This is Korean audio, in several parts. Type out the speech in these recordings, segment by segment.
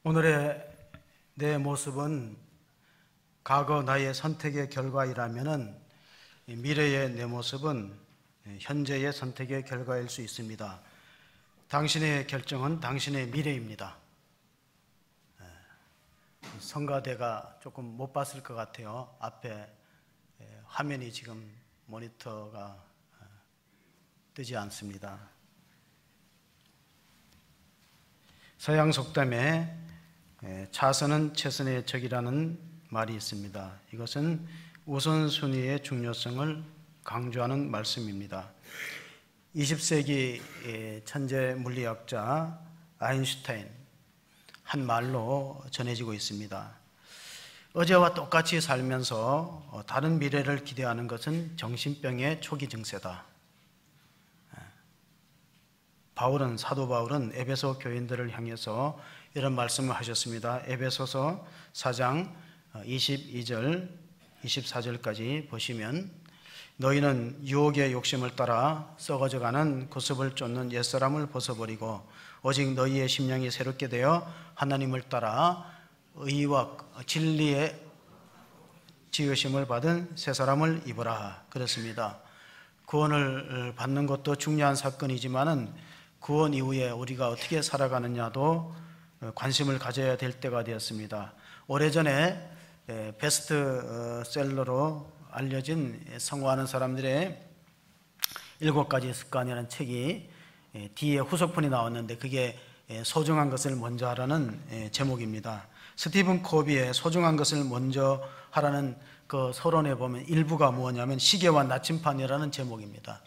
오늘의 내 모습은 과거 나의 선택의 결과이라면은 미래의 내 모습은 현재의 선택의 결과일 수 있습니다. 당신의 결정은 당신의 미래입니다. 성가대가 조금 못 봤을 것 같아요. 앞에 화면이 지금 모니터가 뜨지 않습니다. 서양 속담에 차선은 최선의 적이라는 말이 있습니다. 이것은 우선순위의 중요성을 강조하는 말씀입니다. 20세기 천재 물리학자 아인슈타인 한 말로 전해지고 있습니다. 어제와 똑같이 살면서 다른 미래를 기대하는 것은 정신병의 초기 증세다. 사도 바울은 에베소 교인들을 향해서 이런 말씀을 하셨습니다. 에베소서 4장 22절 24절까지 보시면 너희는 유혹의 욕심을 따라 썩어져가는 구습을 쫓는 옛사람을 벗어버리고 오직 너희의 심령이 새롭게 되어 하나님을 따라 의와 진리의 지으심을 받은 새 사람을 입으라. 그렇습니다. 구원을 받는 것도 중요한 사건이지만은 구원 이후에 우리가 어떻게 살아가느냐도 관심을 가져야 될 때가 되었습니다. 오래전에 베스트셀러로 알려진 성공하는 사람들의 7가지 습관이라는 책이 뒤에 후속편이 나왔는데 그게 소중한 것을 먼저 하라는 제목입니다. 스티븐 코비의 소중한 것을 먼저 하라는 그 서론에 보면 일부가 뭐냐면 시계와 나침판이라는 제목입니다.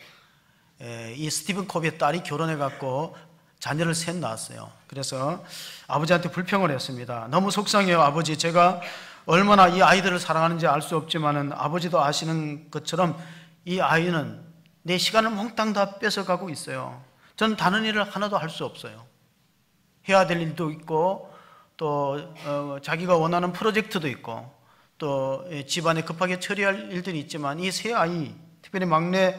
이 스티븐 코비의 딸이 결혼해갖고 자녀를 셋 낳았어요. 그래서 아버지한테 불평을 했습니다. 너무 속상해요, 아버지. 제가 얼마나 이 아이들을 사랑하는지 알 수 없지만은 아버지도 아시는 것처럼 이 아이는 내 시간을 몽땅 다 뺏어가고 있어요. 저는 다른 일을 하나도 할 수 없어요. 해야 될 일도 있고 또 자기가 원하는 프로젝트도 있고 또 집안에 급하게 처리할 일들이 있지만 이 세 아이, 특별히 막내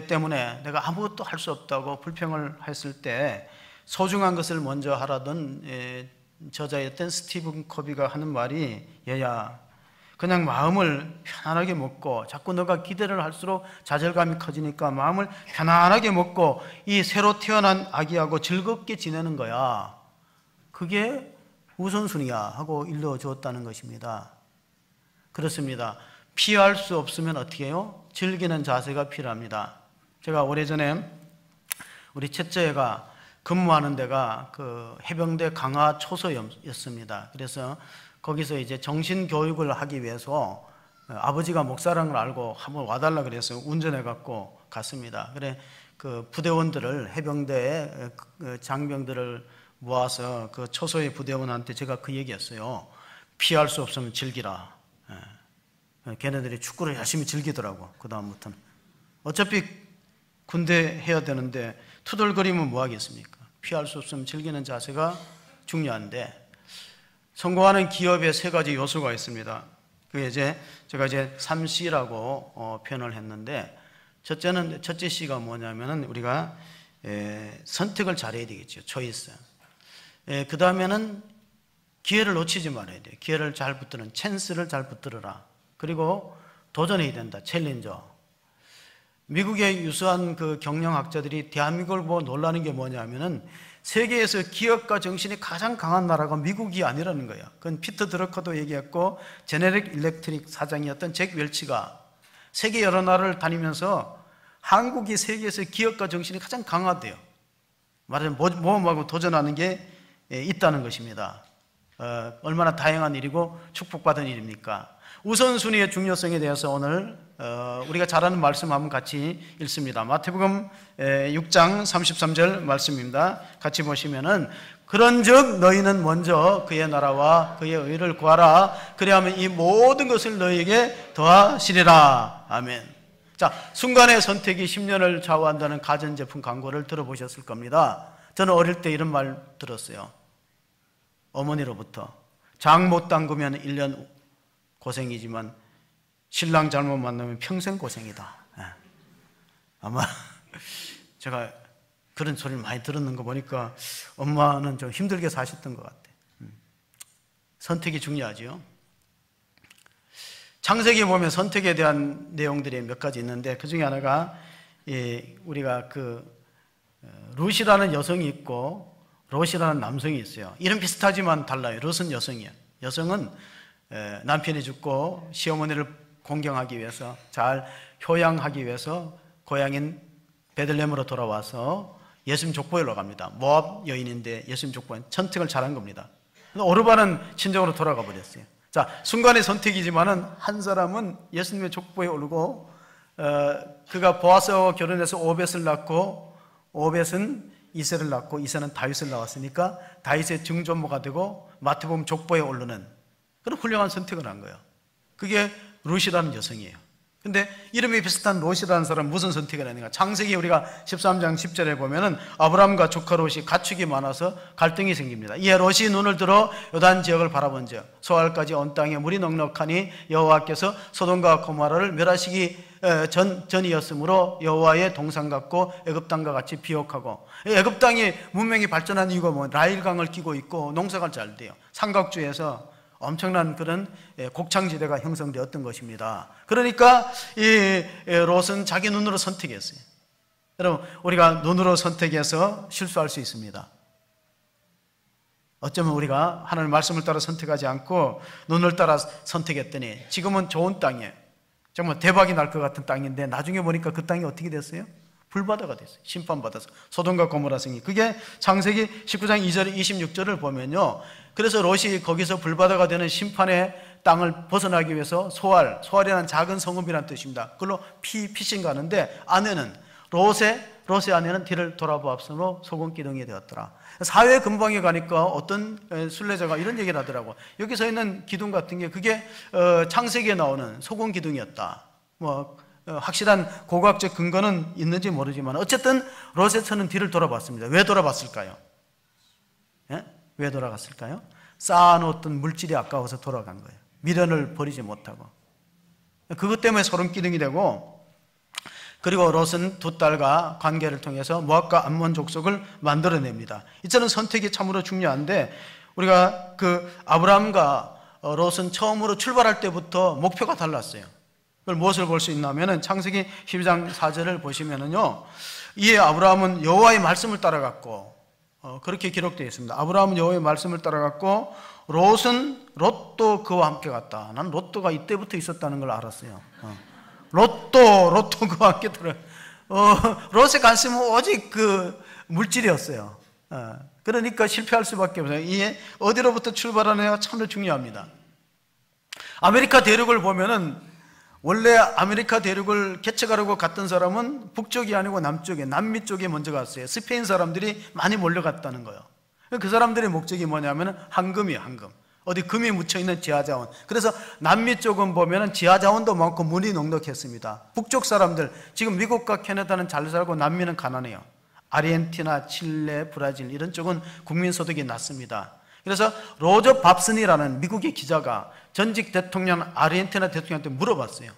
때문에 내가 아무것도 할 수 없다고 불평을 했을 때 소중한 것을 먼저 하라던 저자였던 스티븐 코비가 하는 말이 얘야 그냥 마음을 편안하게 먹고 자꾸 너가 기대를 할수록 좌절감이 커지니까 마음을 편안하게 먹고 이 새로 태어난 아기하고 즐겁게 지내는 거야. 그게 우선순위야 하고 일러주었다는 것입니다. 그렇습니다. 피할 수 없으면 어떻게 해요? 즐기는 자세가 필요합니다. 제가 오래전에 우리 첫째가 근무하는 데가 그 해병대 강화 초소였습니다. 그래서 거기서 이제 정신교육을 하기 위해서 아버지가 목사라는 걸 알고 한번 와달라 그래서 운전해갖고 갔습니다. 그래 그 부대원들을 해병대의 장병들을 모아서 그 초소의 부대원한테 제가 그 얘기했어요. 피할 수 없으면 즐기라. 걔네들이 축구를 열심히 즐기더라고. 그 다음부터는 어차피 군대 해야 되는데 투덜거리면 뭐 하겠습니까? 피할 수 없으면 즐기는 자세가 중요한데 성공하는 기업의 3가지 요소가 있습니다. 그게 제가 3C라고 표현을 했는데 첫째 C가 뭐냐면은 우리가 선택을 잘해야 되겠죠. 초이스. 그 다음에는 기회를 놓치지 말아야 돼요. 기회를 잘 붙드는 찬스를 잘 붙들어라. 그리고 도전해야 된다. 챌린저. 미국의 유수한 그 경영학자들이 대한민국을 보고 놀라는 게 뭐냐면은 세계에서 기업가 정신이 가장 강한 나라가 미국이 아니라는 거예요. 그건 피터 드러커도 얘기했고 제네릭 일렉트릭 사장이었던 잭 웰치가 세계 여러 나라를 다니면서 한국이 세계에서 기업가 정신이 가장 강하대요. 말하자면 모험하고 도전하는 게 있다는 것입니다. 얼마나 다양한 일이고 축복받은 일입니까? 우선순위의 중요성에 대해서 오늘 우리가 잘 아는 말씀 한번 같이 읽습니다. 마태복음 6장 33절 말씀입니다. 같이 보시면은 그런즉 너희는 먼저 그의 나라와 그의 의를 구하라. 그리하면 이 모든 것을 너희에게 더하시리라. 아멘. 자, 순간의 선택이 10년을 좌우한다는 가전제품 광고를 들어보셨을 겁니다. 저는 어릴 때 이런 말 들었어요. 어머니로부터 장 못 담그면 1년 고생이지만 신랑 잘못 만나면 평생 고생이다. 아마 제가 그런 소리를 많이 들었는 거 보니까 엄마는 좀 힘들게 사셨던 것 같아요. 선택이 중요하죠. 창세기 보면 선택에 대한 내용들이 몇 가지 있는데 그 중에 하나가 우리가 룻이라는 여성이 있고 롯이라는 남성이 있어요. 이름 비슷하지만 달라요. 롯은 여성이에요. 여성은 남편이 죽고 시어머니를 공경하기 위해서, 잘 효양하기 위해서 고향인 베들레헴으로 돌아와서 예수님 족보에 갑니다. 모압 여인인데 예수님 족보에 선택을 잘한 겁니다. 오르반은 친정으로 돌아가 버렸어요. 자, 순간의 선택이지만은 한 사람은 예수님의 족보에 오르고 그가 보아스와 결혼해서 오벳을 낳고 오벳은 이새를 낳고 이새는 다윗을 낳았으니까 다윗의 증조모가 되고 마태복음 족보에 오르는 그런 훌륭한 선택을 한 거예요. 그게 룻이라는 여성이에요. 근데 이름이 비슷한 롯이라는 사람은 무슨 선택을 했는가? 창세기 우리가 13장 10절에 보면은 아브람과 조카 롯이 가축이 많아서 갈등이 생깁니다. 이에 롯이 눈을 들어 요단 지역을 바라본즉 소알까지 온 땅에 물이 넉넉하니 여호와께서 소돔과 고모라를 멸하시기 전이었으므로 여호와의 동산 같고 애굽 땅과 같이 비옥하고, 애굽 땅이 문명이 발전한 이유가 뭐 라일강을 끼고 있고 농사가 잘 돼요. 삼각주에서 엄청난 그런 곡창지대가 형성되었던 것입니다. 그러니까 이 롯은 자기 눈으로 선택했어요. 여러분, 우리가 눈으로 선택해서 실수할 수 있습니다. 어쩌면 우리가 하나님의 말씀을 따라 선택하지 않고 눈을 따라 선택했더니 지금은 좋은 땅이에요. 정말 대박이 날 것 같은 땅인데 나중에 보니까 그 땅이 어떻게 됐어요? 불바다가 됐어요. 심판받아서 소돔과 고모라 성이. 그게 창세기 19장 2절 26절을 보면요, 그래서 롯이 거기서 불바다가 되는 심판의 땅을 벗어나기 위해서 소알이라는 작은 성읍이라는 뜻입니다. 그걸로 피신 가는데 아내는 롯의 아내는 뒤를 돌아보았으므로 소금기둥이 되었더라. 사회 근방에 가니까 어떤 순례자가 이런 얘기를 하더라고. 여기 서 있는 기둥 같은 게 그게 창세기에 나오는 소금기둥이었다. 확실한 고고학적 근거는 있는지 모르지만 어쨌든 롯의 처는 뒤를 돌아봤습니다. 왜 돌아봤을까요? 예? 왜 돌아갔을까요? 쌓아놓았던 물질이 아까워서 돌아간 거예요. 미련을 버리지 못하고. 그것 때문에 소름기둥이 되고, 그리고 롯은 두 딸과 관계를 통해서 모압과 암몬 족속을 만들어냅니다. 이처럼 선택이 참으로 중요한데, 우리가 아브라함과 롯은 처음으로 출발할 때부터 목표가 달랐어요. 그걸 무엇을 볼 수 있냐면은 창세기 12장 4절을 보시면은요, 이에 아브라함은 여호와의 말씀을 따라갔고, 그렇게 기록되어 있습니다. 아브라함은 여호와의 말씀을 따라갔고 롯도 그와 함께 갔다. 난 롯도가 이때부터 있었다는 걸 알았어요. 롯도 그와 함께 들어. 롯의 관심은 오직 물질이었어요. 그러니까 실패할 수밖에 없어요. 이게 어디로부터 출발하느냐가 참으로 중요합니다. 아메리카 대륙을 보면은 원래 아메리카 대륙을 개척하려고 갔던 사람은 북쪽이 아니고 남쪽에, 남미 쪽에 먼저 갔어요. 스페인 사람들이 많이 몰려갔다는 거예요. 그 사람들의 목적이 뭐냐면 황금이에요, 황금. 어디 금이 묻혀있는 지하자원. 그래서 남미 쪽은 보면 지하자원도 많고 물이 넉넉했습니다. 북쪽 사람들, 지금 미국과 캐나다는 잘 살고 남미는 가난해요. 아르헨티나, 칠레, 브라질 이런 쪽은 국민소득이 낮습니다. 그래서 로저 밥슨이라는 미국의 기자가 전직 대통령 아르헨티나 대통령한테 물어봤어요.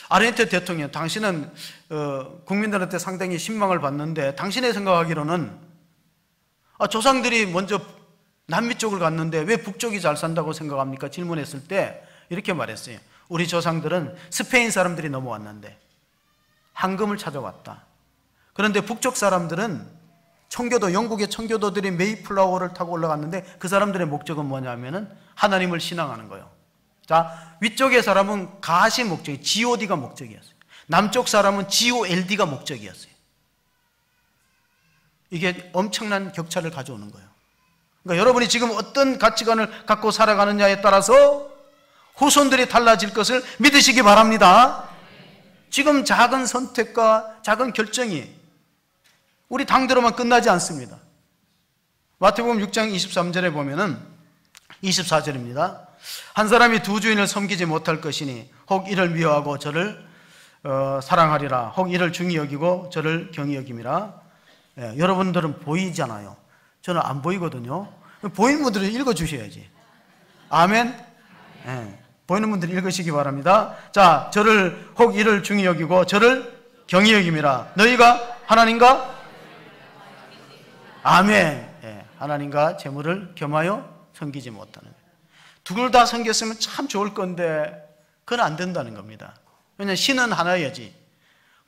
아르헨티나 대통령, 당신은 국민들한테 상당히 신망을 받는데 당신의 생각하기로는 조상들이 먼저 남미 쪽을 갔는데 왜 북쪽이 잘 산다고 생각합니까? 질문했을 때 이렇게 말했어요. 우리 조상들은 스페인 사람들이 넘어왔는데 황금을 찾아왔다. 그런데 북쪽 사람들은 영국의 청교도들이 메이플라워를 타고 올라갔는데 그 사람들의 목적은 뭐냐면은 하나님을 신앙하는 거예요. 자, 위쪽의 사람은 가시 목적이, GOD가 목적이었어요. 남쪽 사람은 GOLD가 목적이었어요. 이게 엄청난 격차를 가져오는 거예요. 그러니까 여러분이 지금 어떤 가치관을 갖고 살아가느냐에 따라서 후손들이 달라질 것을 믿으시기 바랍니다. 지금 작은 선택과 작은 결정이 우리 당대로만 끝나지 않습니다. 마태복음 6장 23절에 보면은 24절입니다. 한 사람이 두 주인을 섬기지 못할 것이니 혹 이를 미워하고 저를 사랑하리라, 혹 이를 중히 여기고 저를 경히 여김이라. 여러분들은 보이잖아요. 저는 안 보이거든요. 보이는 분들은 읽어주셔야지. 아멘. 예. 보이는 분들 읽으시기 바랍니다. 자, 저를 혹 이를 중히 여기고 저를 경히 여김이라. 너희가 하나님과 아멘. 예. 하나님과 재물을 겸하여 섬기지 못하는. 둘 다 섬겼으면 참 좋을 건데 그건 안 된다는 겁니다. 왜냐하면 신은 하나여지.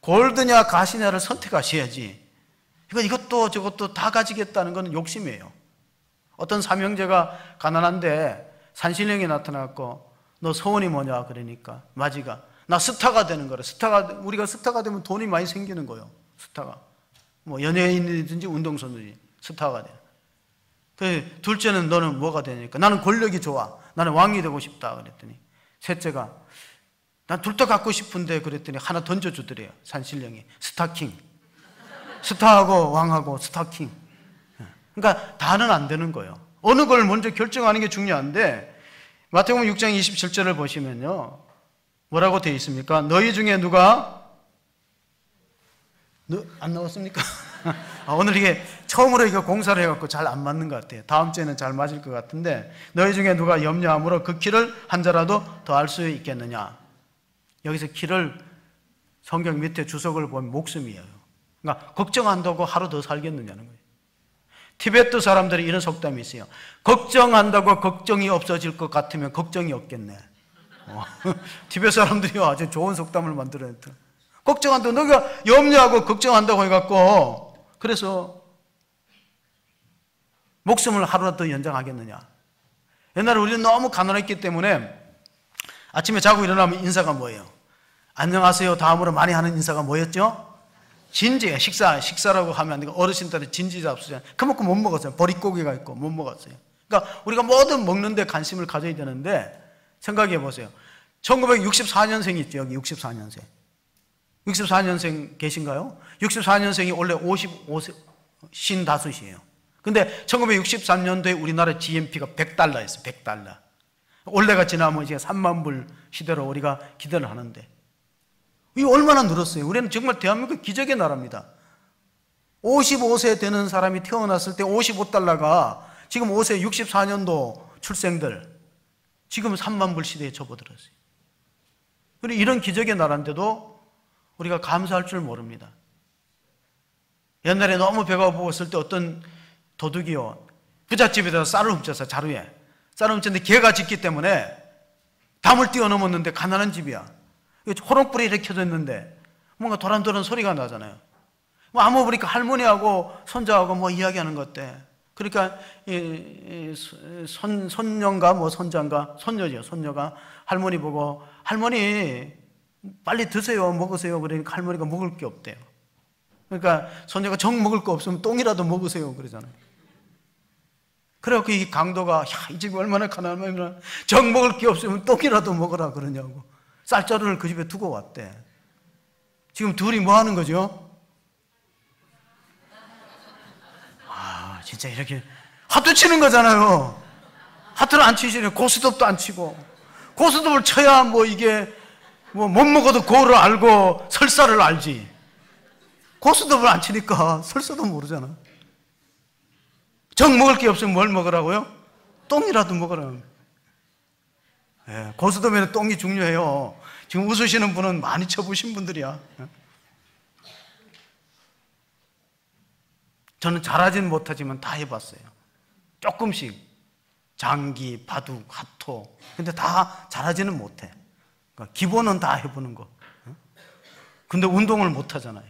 골드냐 가시냐를 선택하셔야지. 이것도 저것도 다 가지겠다는 건 욕심이에요. 어떤 삼형제가 가난한데 산신령이 나타났고 너 소원이 뭐냐 그러니까 마지가 나 스타가 되는 거래. 우리가 스타가 되면 돈이 많이 생기는 거예요. 스타가 뭐 연예인이든지 운동선수든지 스타가 돼. 그 둘째는 너는 뭐가 되니까 나는 권력이 좋아. 나는 왕이 되고 싶다 그랬더니 셋째가 난 둘 다 갖고 싶은데 그랬더니 하나 던져주더래요. 산신령이 스타킹. 스타하고 왕하고 스타킹. 그러니까 다는 안 되는 거예요. 어느 걸 먼저 결정하는 게 중요한데 마태복음 6장 27절을 보시면요 뭐라고 되어 있습니까? 너희 중에 누가 안 나왔습니까? 오늘 이게 처음으로 이거 공사를 해갖고 잘 안 맞는 것 같아요. 다음 주에는 잘 맞을 것 같은데 너희 중에 누가 염려함으로 그 키를 한 자라도 더 할 수 있겠느냐. 여기서 키를 성경 밑에 주석을 보면 목숨이에요. 그러니까 걱정한다고 하루 더 살겠느냐는 거예요. 티베트 사람들이 이런 속담이 있어요. 걱정한다고 걱정이 없어질 것 같으면 걱정이 없겠네. 티베트 사람들이 아주 좋은 속담을 만들어냈다. 걱정한다고 너가 염려하고 걱정한다고 해갖고 그래서 목숨을 하루라도 더 연장하겠느냐. 옛날에 우리는 너무 가난했기 때문에 아침에 자고 일어나면 인사가 뭐예요? 안녕하세요 다음으로 많이 하는 인사가 뭐였죠? 진지해. 식사라고 하면 안 되고 어르신들은 진지 잡수잖아요. 그만큼 못 먹었어요. 버릿고기가 있고 못 먹었어요. 그러니까 우리가 뭐든 먹는데 관심을 가져야 되는데 생각해 보세요. 1964년생이 있죠. 여기 64년생. 64년생 계신가요? 64년생이 원래 55세, 55이에요. 근데 1963년도에 우리나라 GNP가 100달러였어요. 100달러. 올해가 지나면 이제 3만 불 시대로 우리가 기대를 하는데 이게 얼마나 늘었어요. 우리는 정말 대한민국 기적의 나라입니다. 55세 되는 사람이 태어났을 때 55달러가 지금 5세 64년도 출생들 지금 3만 불 시대에 접어들었어요. 그리고 이런 기적의 나라인데도 우리가 감사할 줄 모릅니다. 옛날에 너무 배가 고팠을 때 어떤 도둑이요 부잣집에다가 쌀을 훔쳐서 자루에 쌀을 훔쳤는데 개가 짖기 때문에 담을 뛰어넘었는데 가난한 집이야. 호롱불이 이렇게 켜져 있는데 뭔가 도란도란 소리가 나잖아요. 아무 보니까 할머니하고 손자하고 뭐 이야기하는 것 같대. 그러니까 손녀인가 뭐 손자인가 손녀죠. 손녀가 할머니 보고 할머니 빨리 드세요 먹으세요. 그러니까 할머니가 먹을 게 없대요. 그러니까 손녀가 정 먹을 거 없으면 똥이라도 먹으세요 그러잖아요. 그래갖고 이 강도가 이 집이 얼마나 가난하면 정 먹을 게 없으면 똥이라도 먹으라 그러냐고 쌀자루를 그 집에 두고 왔대. 지금 둘이 뭐 하는 거죠? 진짜 이렇게 하트 치는 거잖아요. 하트를 안 치시네. 고스톱도 안 치고 고스톱을 쳐야 뭐 이게 뭐 못 먹어도 고를 알고 설사를 알지. 고스톱을 안 치니까 설사도 모르잖아. 정 먹을 게 없으면 뭘 먹으라고요? 똥이라도 먹으라고. 고스톱에는 똥이 중요해요. 지금 웃으시는 분은 많이 쳐보신 분들이야. 저는 잘하진 못하지만 다 해봤어요. 조금씩 장기, 바둑, 하토. 근데 다 잘하지는 못해. 그러니까 기본은 다 해보는 거. 근데 운동을 못하잖아요.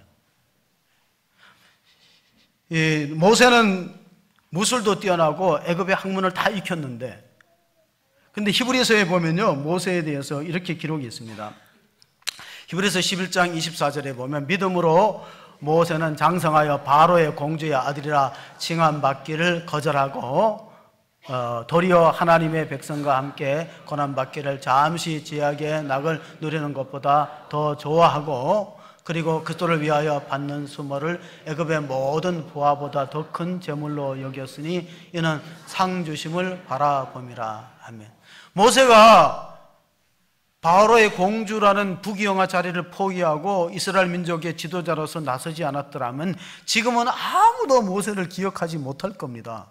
모세는 무술도 뛰어나고 애굽의 학문을 다 익혔는데 근데 히브리서에 보면요 모세에 대해서 이렇게 기록이 있습니다. 히브리서 11장 24절에 보면 믿음으로 모세는 장성하여 바로의 공주의 아들이라 칭함받기를 거절하고 도리어 하나님의 백성과 함께 고난받기를 잠시 지약의 낙을 누리는 것보다 더 좋아하고 그리고 그들을 위하여 받는 수모를 애굽의 모든 부하보다 더 큰 재물로 여겼으니 이는 상 주심을 바라봄이라. 아멘. 모세가 바로의 공주라는 부귀영화 자리를 포기하고 이스라엘 민족의 지도자로서 나서지 않았더라면 지금은 아무도 모세를 기억하지 못할 겁니다.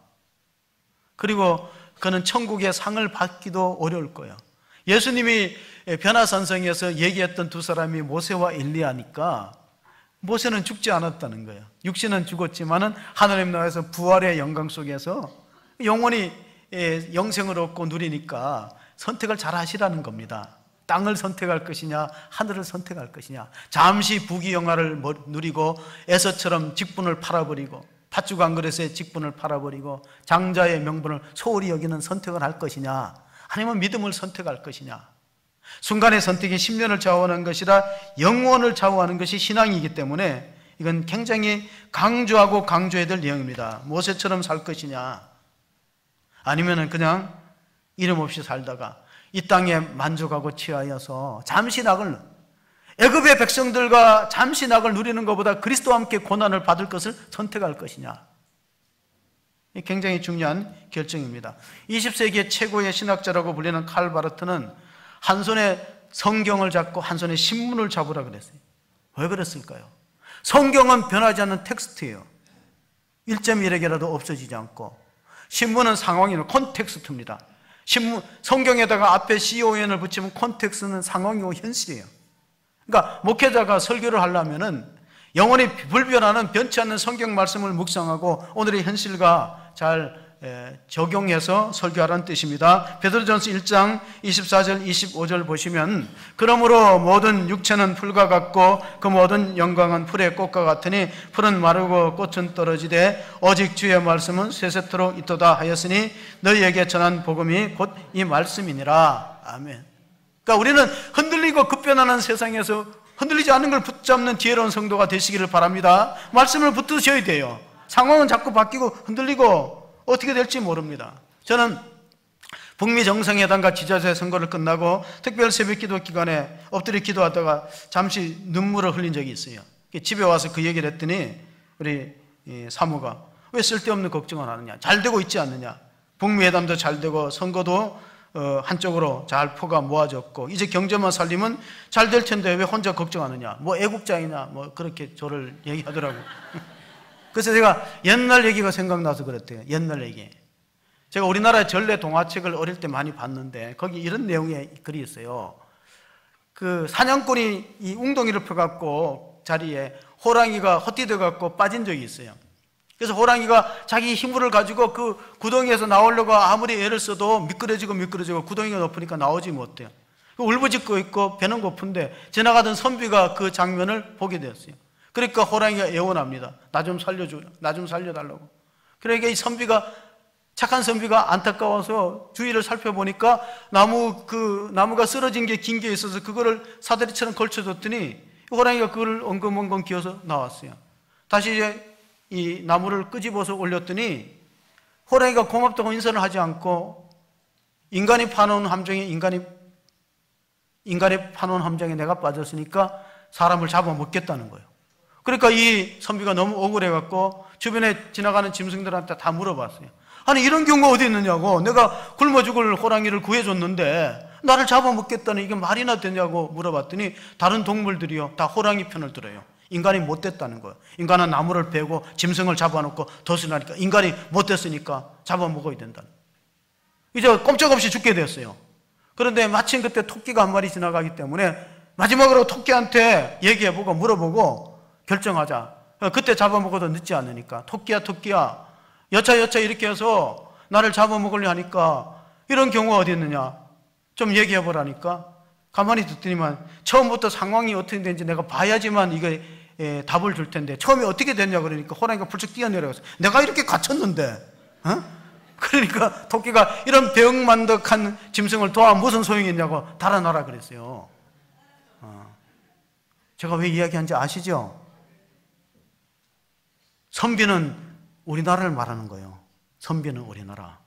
그리고 그는 천국의 상을 받기도 어려울 거예요. 예수님이 변화산성에서 얘기했던 두 사람이 모세와 엘리야니까 모세는 죽지 않았다는 거예요. 육신은 죽었지만은 하나님 나라에서 부활의 영광 속에서 영원히 영생을 얻고 누리니까 선택을 잘 하시라는 겁니다. 땅을 선택할 것이냐 하늘을 선택할 것이냐, 잠시 부귀영화를 누리고 에서처럼 직분을 팔아버리고 팥죽 한 그릇에 직분을 팔아버리고 장자의 명분을 소홀히 여기는 선택을 할 것이냐, 아니면 믿음을 선택할 것이냐. 순간의 선택이 10년을 좌우하는 것이라 영원을 좌우하는 것이 신앙이기 때문에 이건 굉장히 강조하고 강조해야 될 내용입니다. 모세처럼 살 것이냐, 아니면 그냥 이름 없이 살다가 이 땅에 만족하고 취하여서 잠시 낙을, 애굽의 백성들과 잠시 낙을 누리는 것보다 그리스도와 함께 고난을 받을 것을 선택할 것이냐. 굉장히 중요한 결정입니다. 20세기의 최고의 신학자라고 불리는 칼 바르트는 한 손에 성경을 잡고 한 손에 신문을 잡으라 그랬어요. 왜 그랬을까요? 성경은 변하지 않는 텍스트예요. 1.1에게라도 없어지지 않고, 신문은 상황이고 콘텍스트입니다. 성경에다가 앞에 CON을 붙이면 콘텍스트는 상황이고 현실이에요. 그러니까 목회자가 설교를 하려면은 영원히 불변하는 변치 않는 성경 말씀을 묵상하고 오늘의 현실과 잘 적용해서 설교하라는 뜻입니다. 베드로전서 1장 24절 25절 보시면, 그러므로 모든 육체는 풀과 같고 그 모든 영광은 풀의 꽃과 같으니 풀은 마르고 꽃은 떨어지되 오직 주의 말씀은 세세토록 있도다 하였으니 너희에게 전한 복음이 곧 이 말씀이니라. 아멘. 그러니까 우리는 흔들리고 급변하는 세상에서 흔들리지 않는 걸 붙잡는 지혜로운 성도가 되시기를 바랍니다. 말씀을 붙드셔야 돼요. 상황은 자꾸 바뀌고 흔들리고 어떻게 될지 모릅니다. 저는 북미 정상회담과 지자체 선거를 끝나고 특별 새벽 기도 기간에 엎드려 기도하다가 잠시 눈물을 흘린 적이 있어요. 집에 와서 그 얘기를 했더니 우리 사모가 왜 쓸데없는 걱정을 하느냐, 잘 되고 있지 않느냐, 북미 회담도 잘 되고 선거도 한쪽으로 잘 표가 모아졌고 이제 경제만 살리면 잘 될 텐데 왜 혼자 걱정하느냐, 뭐 애국자이냐, 뭐 그렇게 저를 얘기하더라고요. 그래서 제가 옛날 얘기가 생각나서 그랬대요. 옛날 얘기. 제가 우리나라의 전래 동화책을 어릴 때 많이 봤는데 거기 이런 내용의 글이 있어요. 그 사냥꾼이 이 웅덩이를 펴갖고 자리에 호랑이가 헛디뎌 갖고 빠진 적이 있어요. 그래서 호랑이가 자기 힘을 가지고 그 구덩이에서 나오려고 아무리 애를 써도 미끄러지고 구덩이가 높으니까 나오지 못해요. 울부짖고 있고 배는 고픈데 지나가던 선비가 그 장면을 보게 되었어요. 그러니까 호랑이가 애원합니다. 나 좀 살려줘, 나 좀 살려달라고. 그러니까 이 선비가, 착한 선비가 안타까워서 주위를 살펴보니까 나무가 쓰러진 게 긴 게 있어서 그거를 사다리처럼 걸쳐줬더니 호랑이가 그걸 엉금엉금 기어서 나왔어요. 다시 이제 이 나무를 끄집어서 올렸더니 호랑이가 고맙다고 인사를 하지 않고 인간이 파놓은 함정에 내가 빠졌으니까 사람을 잡아먹겠다는 거예요. 그러니까 이 선비가 너무 억울해갖고 주변에 지나가는 짐승들한테 다 물어봤어요. 아니 이런 경우가 어디 있느냐고, 내가 굶어 죽을 호랑이를 구해줬는데 나를 잡아먹겠다는 이게 말이나 되냐고 물어봤더니 다른 동물들이요 다 호랑이 편을 들어요. 인간이 못됐다는 거예요. 인간은 나무를 베고 짐승을 잡아놓고 덫을 하니까 인간이 못됐으니까 잡아먹어야 된다는 거예요. 이제 꼼짝없이 죽게 됐어요. 그런데 마침 그때 토끼가 한 마리 지나가기 때문에 마지막으로 토끼한테 얘기해보고 물어보고 결정하자. 그때 잡아먹어도 늦지 않으니까 토끼야 여차 이렇게 해서 나를 잡아먹으려 하니까 이런 경우가 어디 있느냐 좀 얘기해보라니까 가만히 듣더니만 처음부터 상황이 어떻게 되는지 내가 봐야지만 이게 답을 줄 텐데 처음에 어떻게 됐냐 그러니까 호랑이가 불쑥 뛰어내려가서 내가 이렇게 갇혔는데 그러니까 토끼가 이런 배은만덕한 짐승을 도와 무슨 소용이 있냐고 달아나라 그랬어요. 제가 왜 이야기한지 아시죠? 선비는 우리나라를 말하는 거예요. 선비는 우리나라.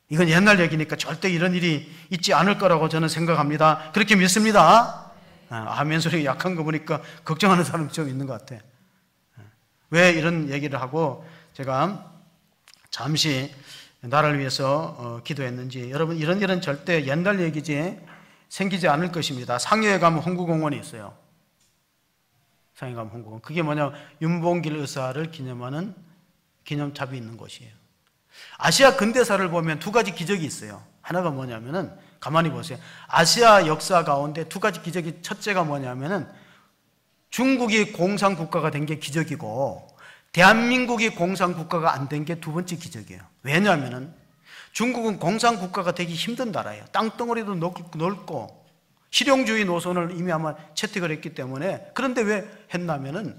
이건 옛날 얘기니까 절대 이런 일이 있지 않을 거라고 저는 생각합니다. 그렇게 믿습니다. 아멘 소리가 약한 거 보니까 걱정하는 사람이 좀 있는 것 같아. 왜 이런 얘기를 하고 제가 잠시 나를 위해서 기도했는지, 여러분 이런 일은 절대 옛날 얘기지 생기지 않을 것입니다. 상해에 가면 홍구공원이 있어요. 상해 가면 홍구공원. 그게 뭐냐, 윤봉길 의사를 기념하는 기념탑이 있는 곳이에요. 아시아 근대사를 보면 두 가지 기적이 있어요. 하나가 뭐냐면은, 가만히 보세요. 아시아 역사 가운데 두 가지 기적이, 첫째가 뭐냐면은 중국이 공산국가가 된 게 기적이고 대한민국이 공산국가가 안 된 게 두 번째 기적이에요. 왜냐하면은 중국은 공산국가가 되기 힘든 나라예요. 땅덩어리도 넓고 실용주의 노선을 이미 아마 채택을 했기 때문에. 그런데 왜 했냐면은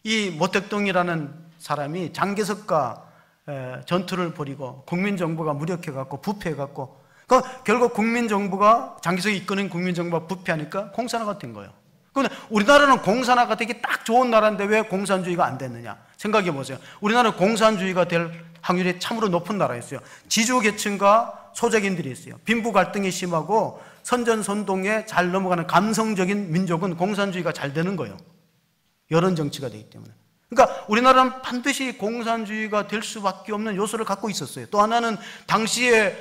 이 모택동이라는 사람이 장개석과 전투를 벌이고 국민정부가 무력해갖고 부패해갖고, 그러니까 결국 국민정부가, 장개석이 이끄는 국민정부가 부패하니까 공산화가 된 거예요. 그런데 우리나라는 공산화가 되기 딱 좋은 나라인데 왜 공산주의가 안 됐느냐 생각해 보세요. 우리나라는 공산주의가 될 확률이 참으로 높은 나라였어요. 지주계층과 소작인들이 있어요. 빈부 갈등이 심하고 선전선동에 잘 넘어가는 감성적인 민족은 공산주의가 잘 되는 거예요. 여론 정치가 되기 때문에. 그러니까 우리나라는 반드시 공산주의가 될 수밖에 없는 요소를 갖고 있었어요. 또 하나는 당시에